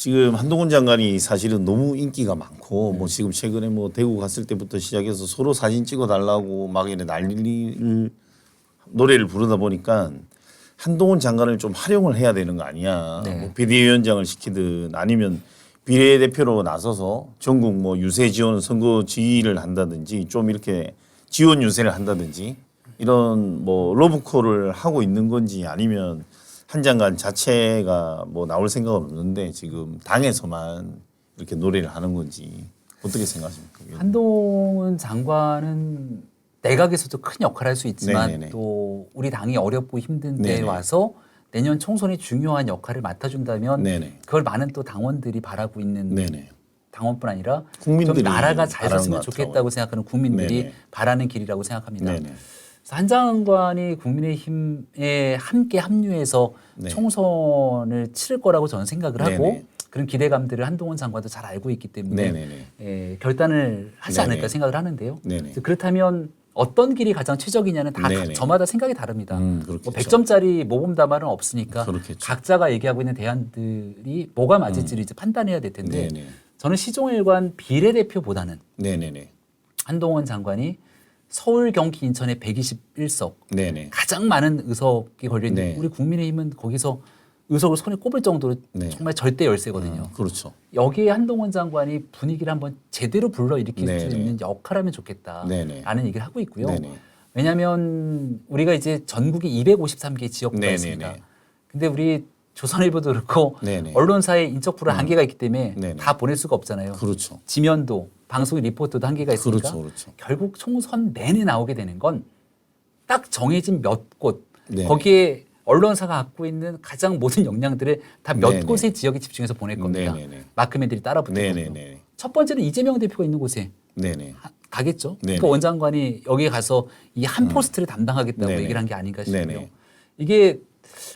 지금 한동훈 장관이 사실은 너무 인기가 많고 뭐 지금 최근에 뭐 대구 갔을 때부터 시작해서 서로 사진 찍어 달라고 막 이래 난리를 노래를 부르다 보니까 한동훈 장관을 좀 활용을 해야 되는 거 아니야. 네. 뭐 비대위원장을 시키든 아니면 비례대표로 나서서 전국 뭐 유세 지원 선거 지휘를 한다든지 좀 이렇게 지원 유세를 한다든지 이런 뭐 러브콜을 하고 있는 건지 아니면 한 장관 자체가 뭐 나올 생각은 없는데 지금 당에서만 이렇게 노래를 하는 건지 어떻게 생각하십니까? 한동훈 장관은 내각에서도 큰 역할을 할 수 있지만 네네네. 또 우리 당이 어렵고 힘든 데 네네. 와서 내년 총선에 중요한 역할을 맡아준다면 네네. 그걸 많은 또 당원들이 바라고 있는 네네. 당원뿐 아니라 국민들이 좀 나라가 잘 바라는 섰으면 것 좋겠다고 같더라고요. 생각하는 국민들이 네네. 바라는 길이라고 생각합니다. 네네. 그래서 한 장관이 국민의힘에 함께 합류해서 네. 총선을 치를 거라고 저는 생각을 하고 네네. 그런 기대감들을 한동훈 장관도 잘 알고 있기 때문에 네네네. 결단을 하지 네네. 않을까 생각을 하는데요. 네네. 그래서 그렇다면 어떤 길이 가장 최적이냐는 다 네네. 저마다 생각이 다릅니다. 그렇겠죠. 뭐 100점짜리 모범답안은 없으니까 그렇겠죠. 각자가 얘기하고 있는 대안들이 뭐가 맞을지를 이제 판단해야 될 텐데 네네. 저는 시종일관 비례대표보다는 네네네. 한동훈 장관이 서울, 경기, 인천에 121석 네네. 가장 많은 의석이 걸려있는 네. 우리 국민의힘은 거기서 의석을 손에 꼽을 정도로 네. 정말 절대 열세거든요. 그렇죠. 여기에 여기에 한동훈 장관이 분위기를 한번 제대로 불러일으킬 수 네네. 있는 역할을 하면 좋겠다라는 네네. 얘기를 하고 있고요. 네네. 왜냐하면 우리가 이제 전국에 253개 지역구가 네네네. 있습니다. 근데 우리 조선일보도 그렇고 네네. 언론사의 인적 풀은 한계가 있기 때문에 네네. 다 보낼 수가 없잖아요. 그렇죠. 지면도 방송 리포터도 한계가 있으니까 그렇죠. 그렇죠. 결국 총선 내내 나오게 되는 건 딱 정해진 몇 곳 네네. 거기에 언론사가 갖고 있는 가장 모든 역량들을 다 몇 네네. 곳의 지역에 집중해서 보낼 겁니다. 네네네. 마크맨들이 따라붙거든요. 네네네. 첫 번째는 이재명 대표가 있는 곳에 네네. 가겠죠. 네네. 그 원장관이 여기에 가서 이 한 포스트를 담당하겠다고 네네. 얘기를 한 게 아닌가 싶고요. 네네. 이게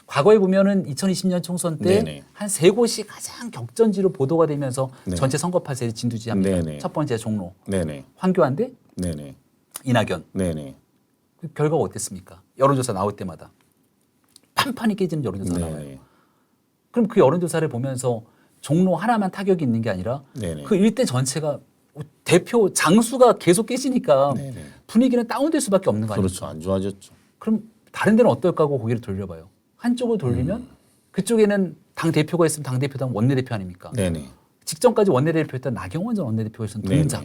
과거에 보면은 2020년 총선 때 네네. 한 세 곳이 가장 격전지로 보도가 되면서 네. 전체 선거파세를 진두지휘합니다. 네네. 첫 번째 종로 네네. 황교안 대 네네. 이낙연. 네네. 그 결과가 어땠습니까? 여론조사 나올 때마다 판판이 깨지는 여론조사 나와요. 네네. 그럼 그 여론조사를 보면서 종로 하나만 타격이 있는 게 아니라 네네. 그 일대 전체가 대표 장수가 계속 깨지니까 네네. 분위기는 다운될 수밖에 없는 거 아닙니까? 그렇죠. 안 좋아졌죠. 그럼 다른 데는 어떨까 하고 고개를 돌려봐요. 한쪽을 돌리면 그쪽에는 당 대표가 있으면 당 대표당 원내대표 아닙니까? 네네. 직전까지 원내대표였던 나경원 전 원내대표였던 네네. 동작.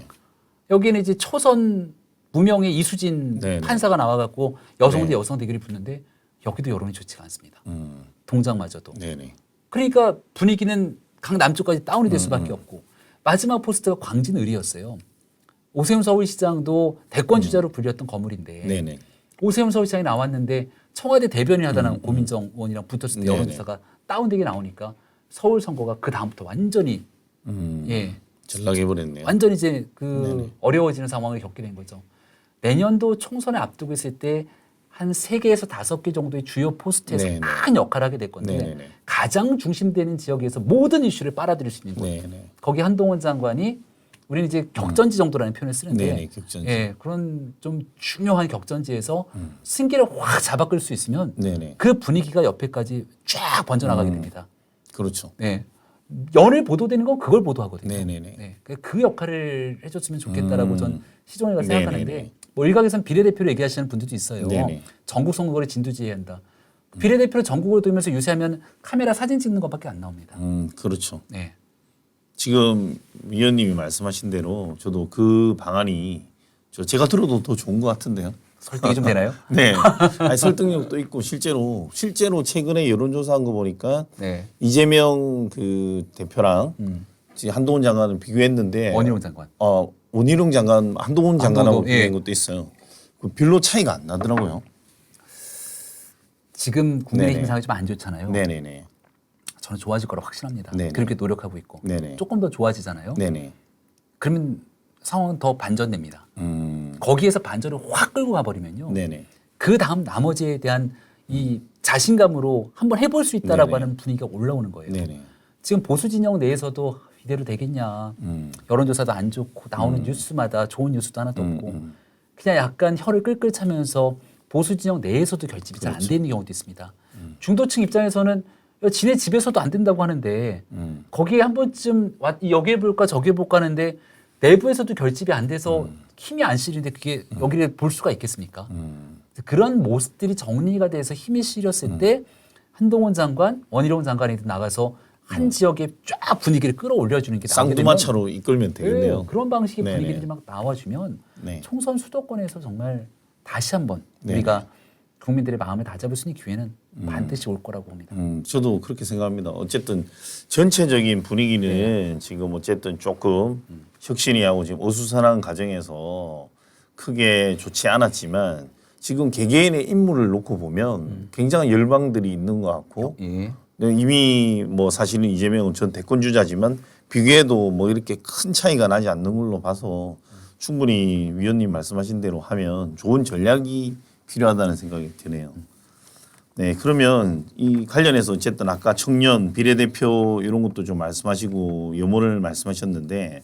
여기는 이제 초선 무명의 이수진 네네. 판사가 나와갖고 여성 대 네. 여성 대결이 붙는데 여기도 여론이 좋지가 않습니다. 음. 동작마저도. 네네. 그러니까 분위기는 강 남쪽까지 다운이 될 수밖에 없고 마지막 포스트가 광진을이었어요. 오세훈 서울시장도 대권 주자로 불렸던 거물인데 네네. 오세훈 서울시장이 나왔는데 청와대 대변인 하다는 고민정 의원이랑 붙었을 때 네네. 여론조사가 다운되게 나오니까 서울 선거가 그 다음부터 완전히 예 전락해버렸네요. 완전히 이제 그 네네. 어려워지는 상황을 겪게 된 거죠. 내년도 총선을 앞두고 있을 때 한 3개에서 5개 정도의 주요 포스트에서 네네. 큰 역할을 하게 될 건데 네네네. 가장 중심되는 지역에서 모든 이슈를 빨아들일 수 있는 곳. 네네. 거기 한동훈 장관이 우리는 이제 격전지 정도라는 표현을 쓰는데 네네. 격전지. 예, 그런 좀 중요한 격전지에서 승기를 확 잡아끌 수 있으면 네네. 그 분위기가 옆에까지 쫙 번져나가게 됩니다. 그렇죠. 네. 연일 보도되는 건 그걸 보도하거든요. 네네네. 네. 그 역할을 해줬으면 좋겠다라고 전 시종일관 네네네. 생각하는데 뭐 일각에서는 비례대표를 얘기하시는 분들도 있어요. 네네. 전국 선거를 진두지휘해야 한다. 비례대표를 전국으로 돌면서 유세하면 카메라 사진 찍는 것밖에 안 나옵니다. 그렇죠. 네. 지금 위원님이 말씀하신 대로 저도 그 방안이 제가 들어도 더 좋은 것 같은데요. 설득이 좀 되나요? 네. 아니, 설득력도 있고 실제로 최근에 여론조사한 거 보니까 네. 이재명 그 대표랑 지금 한동훈 장관을 비교했는데 원희룡 장관. 원희룡 장관, 한동훈 장관하고 한동훈, 비교한 예. 것도 있어요. 그 별로 차이가 안 나더라고요. 지금 국민의힘 네네. 상황이 좀 안 좋잖아요. 네네네. 저는 좋아질 거라 확신합니다. 네네. 그렇게 노력하고 있고 네네. 조금 더 좋아지잖아요. 네네. 그러면 상황은 더 반전됩니다. 음. 거기에서 반전을 확 끌고 가버리면요. 네네. 그 다음 나머지에 대한 이 자신감으로 한번 해볼 수 있다라고 네네. 하는 분위기가 올라오는 거예요. 네네. 지금 보수 진영 내에서도 이대로 되겠냐. 여론조사도 안 좋고 나오는 뉴스마다 좋은 뉴스도 하나도 없고 그냥 약간 혀를 끌끌 차면서 보수 진영 내에서도 결집이 잘 안 그렇죠. 되는 경우도 있습니다. 중도층 입장에서는 야, 지네 집에서도 안 된다고 하는데 거기에 한 번쯤 여기에 볼까 저기에 볼까 하는데 내부에서도 결집이 안 돼서 힘이 안 실리는데 그게 여기를 볼 수가 있겠습니까? 그런 모습들이 정리가 돼서 힘이 실렸을 때 한동훈 장관, 원희룡 장관이 나가서 한 지역에 쫙 분위기를 끌어올려주는 게 나오게 되면 쌍두마차로 이끌면 되겠네요. 네, 그런 방식의 네네. 분위기들이 막 나와주면 네. 총선 수도권에서 정말 다시 한번 네네. 우리가 국민들의 마음을 다잡을 수 있는 기회는 반드시 올 거라고 봅니다. 저도 그렇게 생각합니다. 어쨌든 전체적인 분위기는 지금 어쨌든 조금 혁신이하고 지금 어수선한 과정에서 크게 좋지 않았지만 지금 개개인의 인물을 놓고 보면 굉장한 열방들이 있는 것 같고 예. 이미 뭐 사실은 이재명은 전 대권 주자지만 비교해도 뭐 이렇게 큰 차이가 나지 않는 걸로 봐서 충분히 위원님 말씀하신 대로 하면 좋은 전략이 필요하다는 생각이 드네요. 네, 그러면 이 관련해서 어쨌든 아까 청년 비례대표 이런 것도 좀 말씀하시고 염원을 말씀하셨는데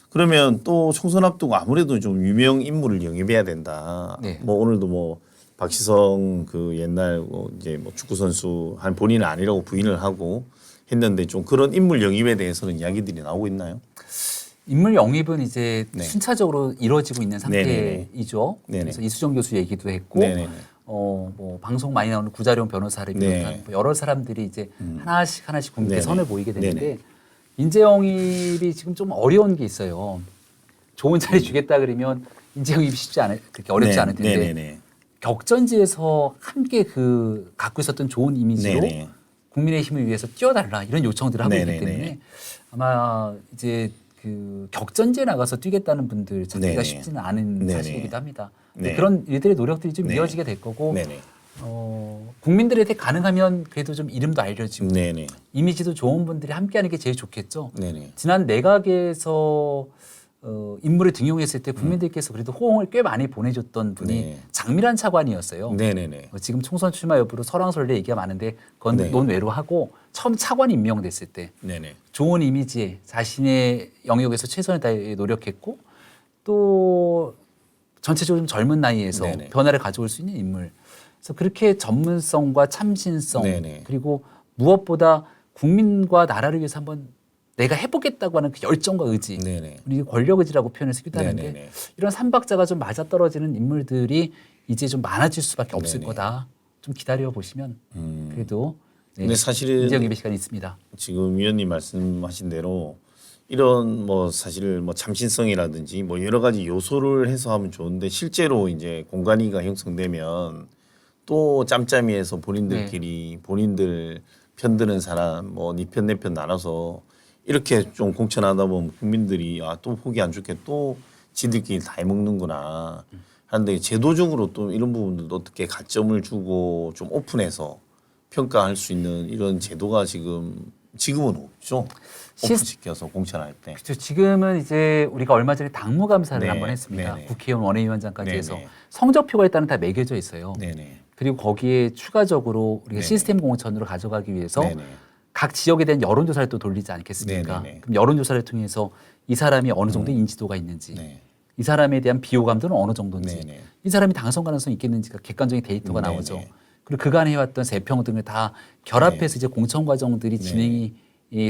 그러면 또 총선 앞두고 아무래도 좀 유명 인물을 영입해야 된다. 네. 뭐 오늘도 뭐 박시성 그 옛날 뭐 이제 뭐 축구 선수 한 본인은 아니라고 부인을 하고 했는데 좀 그런 인물 영입에 대해서는 이야기들이 나오고 있나요? 인물 영입은 이제 네. 순차적으로 이루어지고 있는 네네네. 상태이죠. 네네. 그래서 이수정 교수 얘기도 했고, 네네네. 뭐 방송 많이 나오는 구자룡 변호사를 네. 비롯한 여러 사람들이 이제 하나씩 국민께 네네. 선을 보이게 되는데 네네. 인재 영입이 지금 좀 어려운 게 있어요. 좋은 자리 주겠다 그러면 인재 영입이 쉽지 않을 그렇게 어렵지 네. 않을 텐데 네네네. 격전지에서 함께 그 갖고 있었던 좋은 이미지로 네네. 국민의힘을 위해서 뛰어달라 이런 요청들을 하고 네네네. 있기 때문에 아마 이제 그 격전지에 나가서 뛰겠다는 분들 찾기가 네네. 쉽지는 않은 네네. 사실이기도 합니다. 근데 네. 그런 일들의 노력들이 좀 네. 이어지게 될 거고 네네. 국민들한테 가능하면 그래도 좀 이름도 알려지고 네네. 이미지도 좋은 분들이 함께하는 게 제일 좋겠죠. 네네. 지난 내각에서 인물을 등용했을 때 국민들께서 그래도 호응을 꽤 많이 보내줬던 분이 네. 장미란 차관이었어요. 네네네. 지금 총선 출마 여부로 설왕설래 얘기가 많은데 그건 네. 논외로 하고 처음 차관이 임명됐을 때 네네. 좋은 이미지에 자신의 영역에서 최선을 다해 노력했고 또 전체적으로 좀 젊은 나이에서 네네. 변화를 가져올 수 있는 인물. 그래서 그렇게 전문성과 참신성 네네. 그리고 무엇보다 국민과 나라를 위해서 한번 내가 해보겠다고 하는 그 열정과 의지. 네네. 우리 권력 의지라고 표현을 쓰기도 하는데 네네네. 이런 삼박자가 좀 맞아떨어지는 인물들이 이제 좀 많아질 수밖에 없을 네네. 거다. 좀 기다려 보시면 그래도 네, 근데 사실은 인재 영입의 시간이 있습니다. 지금 위원님 말씀하신 대로 이런 뭐 사실 뭐 참신성이라든지 뭐 여러 가지 요소를 해서 하면 좋은데 실제로 이제 공간이가 형성되면 또 짬짬이해서 본인들끼리 본인들 편드는 사람 뭐 니 편 내 편 나눠서 이렇게 좀 공천하다 보면 국민들이 아 또 보기 안 좋게 또 지들끼리 다 해먹는구나 하는데 제도적으로 또 이런 부분들도 어떻게 가점을 주고 좀 오픈해서 평가할 수 있는 이런 제도가 지금은 없죠. 오픈시켜서 공천할 때. 그렇죠. 지금은 이제 우리가 얼마 전에 당무감사를 네, 한번 했습니다. 네네. 국회의원 원외위원장까지 네네. 해서 성적표가 일단은 다 매겨져 있어요. 네네. 그리고 거기에 추가적으로 우리가 네네. 시스템 공천으로 가져가기 위해서 네네. 각 지역에 대한 여론조사를 또 돌리지 않겠습니까? 네네네. 그럼 여론조사를 통해서 이 사람이 어느 정도 인지도가 있는지, 네. 이 사람에 대한 비호감도는 어느 정도인지, 네네. 이 사람이 당선 가능성이 있겠는지가 객관적인 데이터가 네네. 나오죠. 그리고 그간에 해왔던 세평 등을 다 결합해서 이제 공천 과정들이 네. 진행이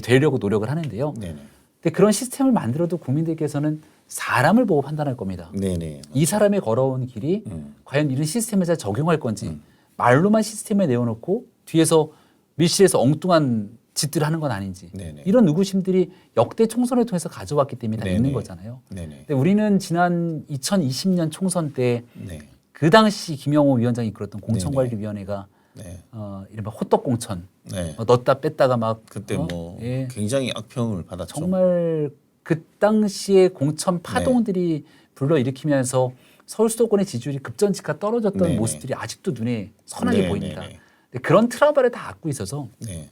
되려고 노력을 하는데요. 네네. 근데 그런 시스템을 만들어도 국민들께서는 사람을 보고 판단할 겁니다. 네네. 이 사람의 걸어온 길이 과연 이런 시스템에 잘 적용할 건지 말로만 시스템에 내어놓고 뒤에서 밀실에서 엉뚱한 짓들을 하는 건 아닌지 네네. 이런 의구심들이 역대 총선을 통해서 가져왔기 때문에 다 네네. 있는 거잖아요. 네네. 근데 우리는 지난 2020년 총선 때 그 네. 당시 김영호 위원장이 이끌었던 공천관리위원회가 네. 이른바 호떡 공천 네. 넣었다 뺐다가 막 그때 뭐 예. 굉장히 악평을 받았죠. 정말 그 당시에 공천 파동들이 불러일으키면서 서울 수도권의 지지율이 급전직하 떨어졌던 네네. 모습들이 아직도 눈에 선하게 네네네. 보입니다. 근데 그런 트라우마를 다 안고 있어서 네.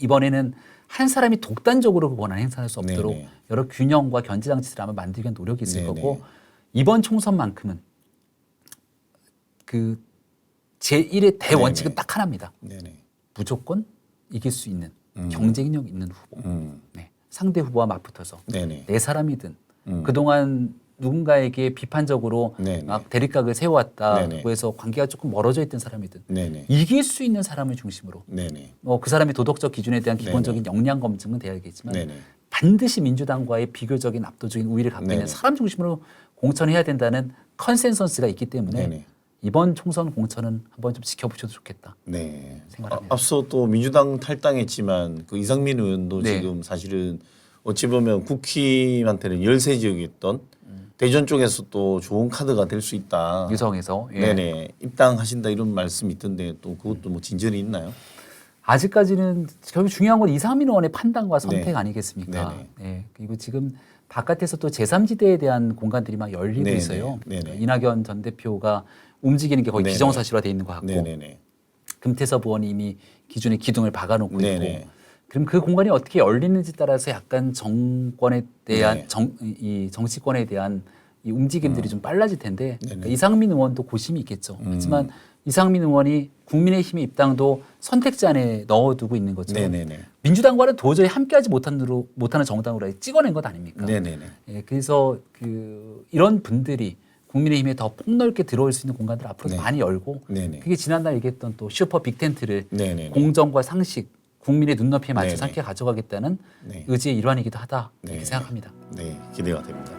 이번에는 한 사람이 독단적으로 그 권한 행사할 수 없도록 네네. 여러 균형과 견제 장치를 아마 만들기 위한 노력이 있을 네네. 거고 이번 총선만큼은 그 제1의 대원칙은 네네. 딱 하나입니다. 네네. 무조건 이길 수 있는 경쟁력 있는 후보. 네. 상대 후보와 맞붙어서 네네. 내 사람이든 음. 그동안 누군가에게 비판적으로 네네. 막 대립각을 세워왔다고 네네. 해서 관계가 조금 멀어져 있던 사람이든 네네. 이길 수 있는 사람을 중심으로 네네. 뭐 그 사람의 도덕적 기준에 대한 기본적인 역량 검증은 돼야겠지만 네네. 반드시 민주당과의 비교적인 압도적인 우위를 갖고 네네. 있는 사람 중심으로 공천해야 된다는 컨센서스가 있기 때문에 네네. 이번 총선 공천은 한번 좀 지켜보셔도 좋겠다. 네. 생각합니다. 앞서 또 민주당 탈당했지만 그 이상민 의원도 네. 지금 사실은 어찌 보면 국힘한테는 열세 지역이었던 대전 쪽에서 또 좋은 카드가 될 수 있다. 유성에서 예. 네네. 입당하신다 이런 말씀이 있던데 또 그것도 뭐 진전이 있나요? 아직까지는 결국 중요한 건 이상민 의원의 판단과 선택 네. 아니겠습니까? 네네. 네. 그리고 지금 바깥에서 또 제3지대에 대한 공간들이 막 열리고 네네. 있어요. 네네. 이낙연 전 대표가 움직이는 게 거의 네네. 기정사실화돼 있는 것 같고 네네네. 금태섭 의원이 이미 기존에 기둥을 박아놓고 네네. 있고 그럼 그 공간이 어떻게 열리는지 따라서 약간 정권에 대한 네. 이 정치권에 대한 이 움직임들이 좀 빨라질 텐데 그러니까 네네. 이상민 의원도 고심이 있겠죠. 하지만 이상민 의원이 국민의힘의 입당도 선택지 안에 넣어두고 있는 것처럼 네네네. 민주당과는 도저히 함께하지 못하는 정당으로 아예 찍어낸 것 아닙니까? 네네네. 예, 그래서 이런 분들이 국민의힘에 더 폭넓게 들어올 수 있는 공간들 앞으로 네. 많이 열고 네네. 그게 지난달 얘기했던 또 슈퍼 빅텐트를 네네네. 공정과 상식, 국민의 눈높이에 맞춰서 네네. 함께 가져가겠다는 네. 의지의 일환이기도 하다 이렇게 네. 생각합니다. 네. 기대가 됩니다.